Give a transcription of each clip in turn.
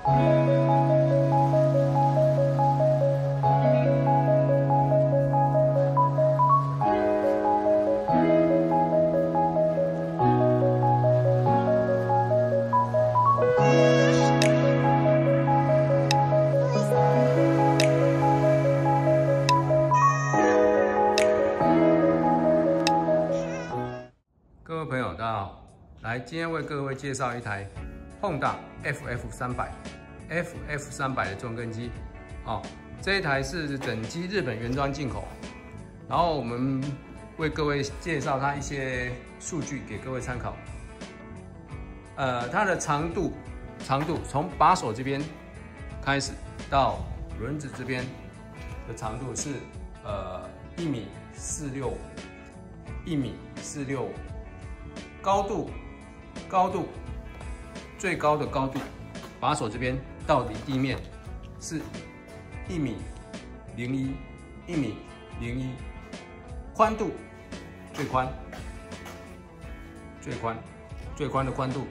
各位朋友，大家好！来，今天为各位介绍一台 Honda FF300 的重耕机。这一台是整机日本原装进口。然后我们为各位介绍它一些数据给各位参考。它的长度从把手这边开始到轮子这边的长度是1.46米，1.46米。高度最高的高度，把手这边到离地面是1.01米，宽度最宽的宽度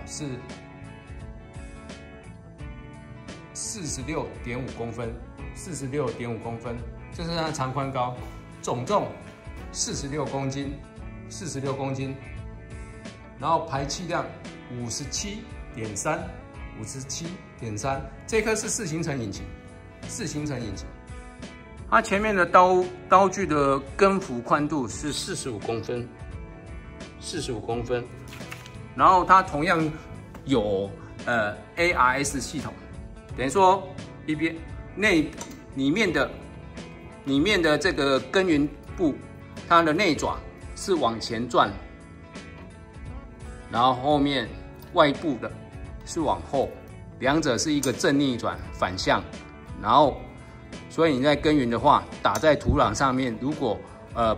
是46.5公分，46.5公分，这是它的长宽高，总重46公斤。然后排气量57.3，这颗是4行程引擎，它前面的刀具的根幅宽度是45公分，然后它同样有ARS 系统，等于说里面的这个耕耘部，它的内爪是往前转。然后后面外部的是往后，两者是一个正逆转反向，然后所以你在耕耘的话，打在土壤上面，如果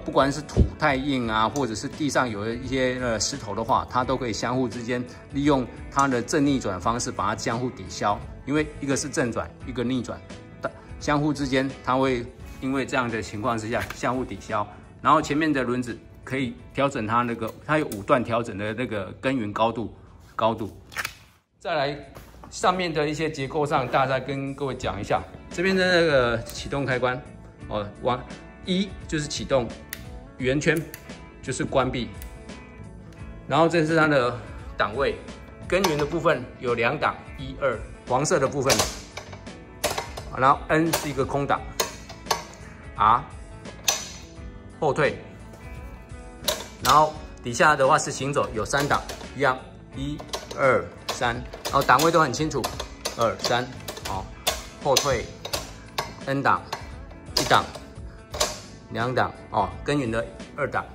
不管是土太硬啊，或者是地上有一些石头的话，它都可以相互之间利用它的正逆转方式把它相互抵消，因为一个是正转，一个逆转，相互之间它会因为这样的情况之下相互抵消，然后前面的轮子可以调整它它有5段调整的那个耕耘高度。再来上面的一些结构上，大家跟各位讲一下，这边的那个启动开关，往1就是启动，圆圈就是关闭，然后这是它的档位，耕耘的部分有2档，1、2，黄色的部分，然后 N 是一个空档 ，R 后退。然后底下的话是行走，有3档，一样，1、2、3，然后档位都很清楚，2、3，后退 ，N 档，1档，2档，耕耘的2档，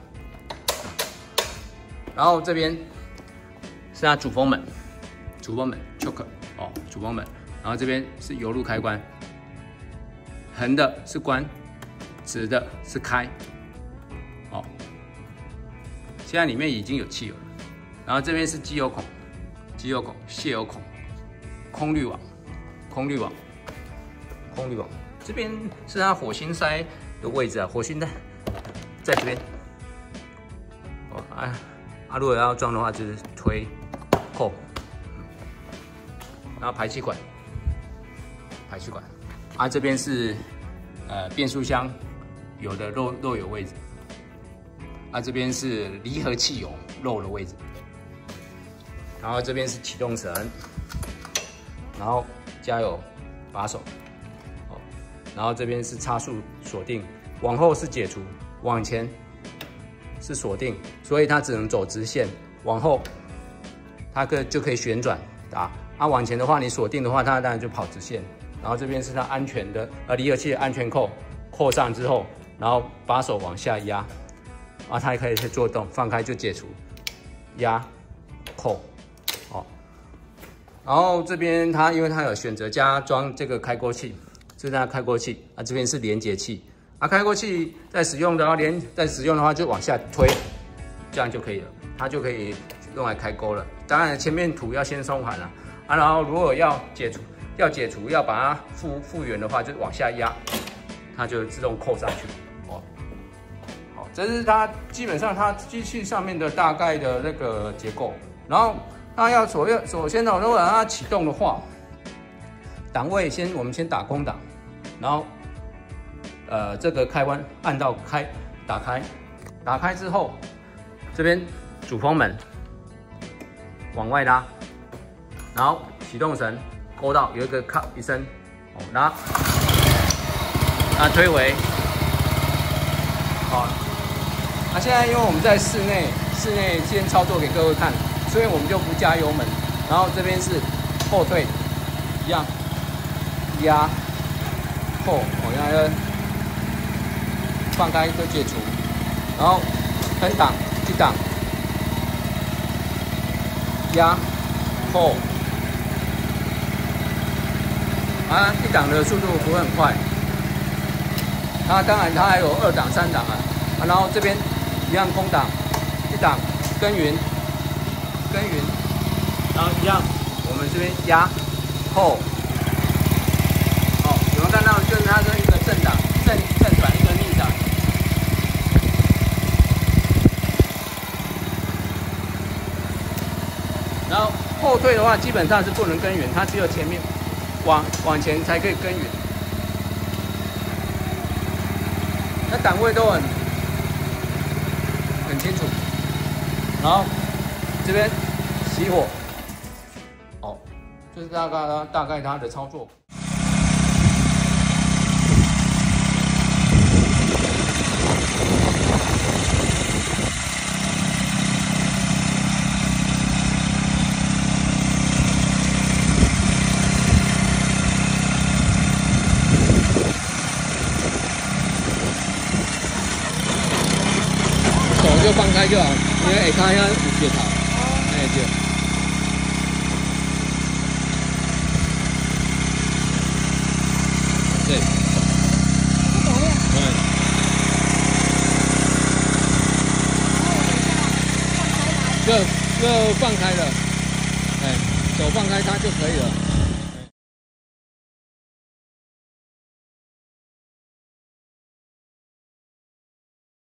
然后这边是它主风门 choke， 主风门，然后这边是油路开关，横的是关，直的是开，现在里面已经有汽油了，然后这边是机油孔、泄油孔、空滤网，这边是它火星塞的位置啊，火星塞在这边。如果要装的话就是推、扣，然后排气管，这边是变速箱有的漏油位置。这边是离合器油漏的位置，然后这边是启动绳，然后加油把手，然后这边是差速锁定，往后是解除，往前是锁定，所以它只能走直线，往后它就可以旋转往前的话，你锁定的话，它当然就跑直线。然后这边是它安全的离合器的安全扣，扣上之后，然后把手往下压。它也可以做动，放开就解除，压、扣，然后这边因为它有选择加装这个开锅器，这是它的开锅器这边是连接器开锅器在使用的话就往下推，这样就可以了，它就可以用来开锅了。当然前面土要先松缓了然后如果要解除要把它复原的话，就往下压，它就自动扣上去。这是它基本上它机器上面的大概的那个结构。然后它首先如果让它启动的话，档位我们先打空档，然后这个开关按到打开，打开之后，这边主风门往外拉，然后启动绳勾到有一个咔一声，拉，推回，好。那现在因为我们在室内先操作给各位看，所以我们就不加油门，然后这边是后退，一样压后，然后放开就解除，然后分档一档压后，一档的速度不会很快，当然它还有2档3档然后这边一样空档，一档耕耘，然后一样，我们这边压后，有没有看到？就是它是一个正档、正转，一个逆档。然后后退的话，基本上是不能耕耘，它只有前面往前才可以耕耘。那档位都很清楚，然后这边熄火，这是大概它的操作。就放开就好，因为下骹遐有石头，对。对。就放开了，手放开它就可以了。